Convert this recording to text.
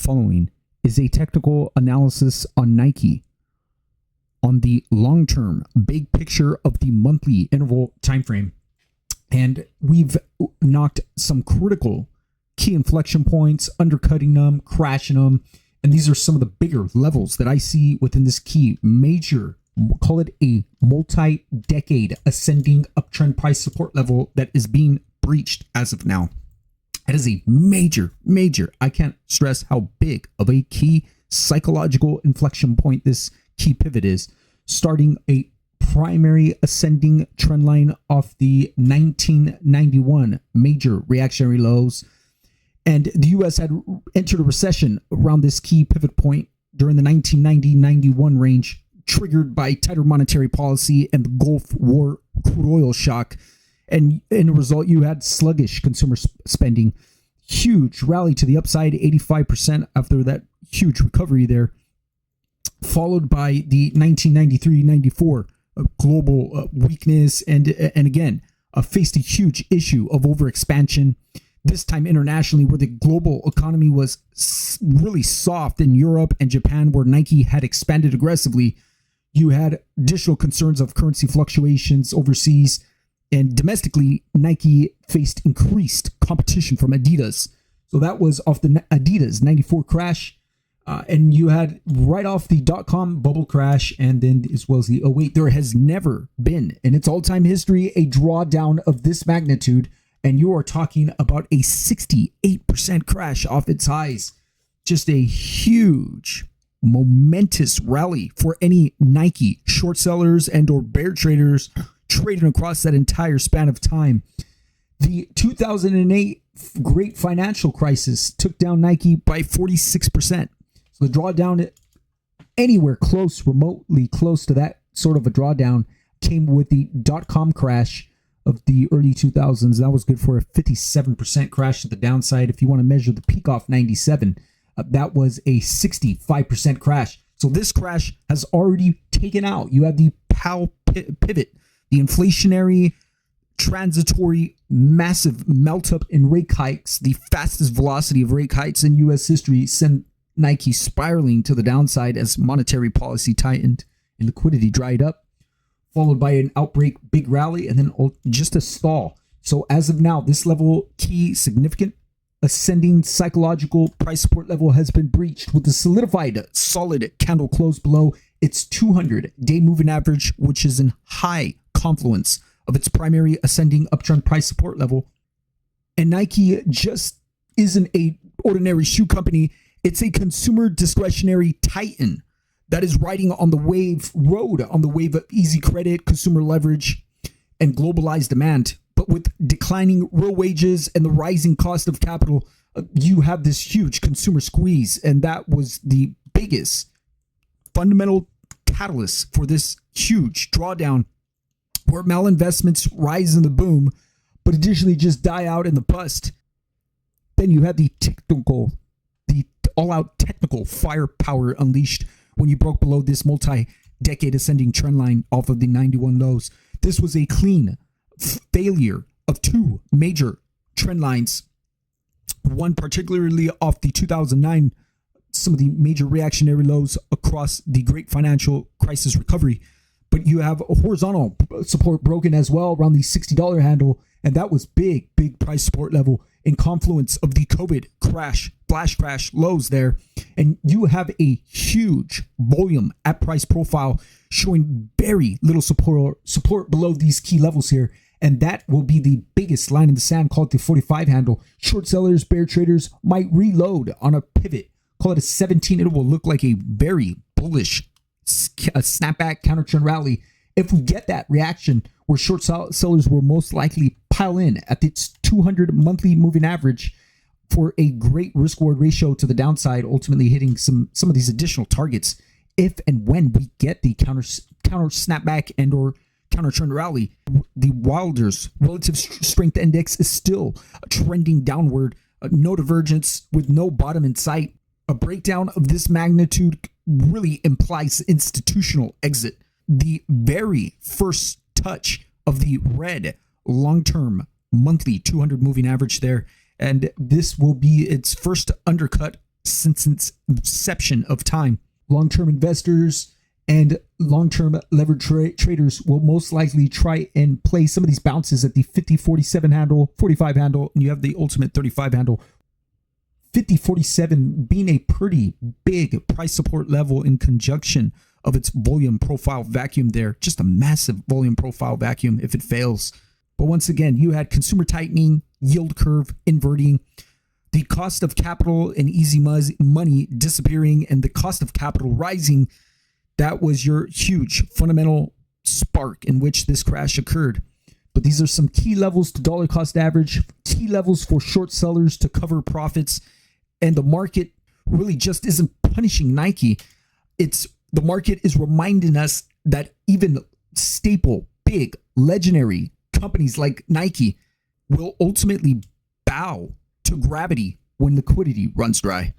following is a technical analysis on Nike on the long-term big picture of the monthly interval time frame. And we've knocked some critical key inflection points, undercutting them, crashing them. And these are some of the bigger levels that I see within this key major, call it a multi-decade ascending uptrend price support level that is being breached as of now. It is a major, I can't stress how big of a key psychological inflection point this key pivot is, starting a primary ascending trend line off the 1991 major reactionary lows. And the US had entered a recession around this key pivot point during the 1990-91 range, triggered by tighter monetary policy and the Gulf War crude oil shock. And in a result, you had sluggish consumer spending, huge rally to the upside, 85% after that huge recovery there, followed by the 1993-94 global weakness, and again faced a huge issue of overexpansion, this time internationally, where the global economy was really soft in Europe and Japan, where Nike had expanded aggressively. You had additional concerns of currency fluctuations overseas, and domestically, Nike faced increased competition from Adidas. So that was off the Adidas 94 crash. And you had right off the dot-com bubble crash, and then as well as the 08, there has never been in its all-time history a drawdown of this magnitude. And you are talking about a 68% crash off its highs. Just a huge, momentous rally for any Nike short sellers and or bear traders trading across that entire span of time. The 2008 great financial crisis took down Nike by 46%. So the drawdown anywhere close, remotely close to that sort of a drawdown, came with the dot-com crash of the early 2000s. That was good for a 57% crash to the downside. If you want to measure the peak off 97, that was a 65% crash. So this crash has already taken out. You have the Powell pivot, the inflationary, transitory, massive melt up in rate hikes, the fastest velocity of rate hikes in U.S. history, sent Nike spiraling to the downside as monetary policy tightened and liquidity dried up, followed by an outbreak big rally and then just a stall. So as of now, this level, key significant ascending psychological price support level, has been breached with a solidified solid candle close below its 200-day moving average, which is in high confluence of its primary ascending uptrend price support level. And Nike just isn't a ordinary shoe company. It's a consumer discretionary titan that is riding on the wave of easy credit, consumer leverage, and globalized demand. But with declining real wages and the rising cost of capital, you have this huge consumer squeeze. And that was the biggest fundamental catalyst for this huge drawdown, where malinvestments rise in the boom, but additionally just die out in the bust. Then you have the all-out technical firepower unleashed when you broke below this multi-decade ascending trend line off of the 91 lows. This was a clean failure of two major trend lines, one particularly off the 2009, some of the major reactionary lows across the great financial crisis recovery. But you have a horizontal support broken as well around the $60 handle, and that was big price support level in confluence of the COVID crash, flash crash lows there. And you have a huge volume at price profile showing very little support below these key levels here. And that will be the biggest line in the sand, called the 45 handle. Short sellers, bear traders might reload on a pivot, call it a 17. It will look like a very bullish snapback counter trend rally. If we get that reaction where short sellers will most likely pile in at its 200 monthly moving average for a great risk reward ratio to the downside, ultimately hitting some of these additional targets if and when we get the counter snapback and or counter trend rally. The Wilder's relative strength index is still trending downward, no divergence with no bottom in sight. A breakdown of this magnitude really implies institutional exit. The very first touch of the red long-term monthly 200 moving average there, and this will be its first undercut since its inception of time. Long-term investors and long-term levered traders will most likely try and play some of these bounces at the 50-47 handle, 45 handle, and you have the ultimate 35 handle. 50-47 being a pretty big price support level in conjunction of its volume profile vacuum there. Just a massive volume profile vacuum if it fails. But once again, you had consumer tightening, yield curve inverting, the cost of capital and easy money disappearing, and the cost of capital rising. That was your huge fundamental spark in which this crash occurred. But these are some key levels to dollar cost average, key levels for short sellers to cover profits. And the market really just isn't punishing Nike. The market is reminding us that even staple, big, legendary companies like Nike will ultimately bow to gravity when liquidity runs dry.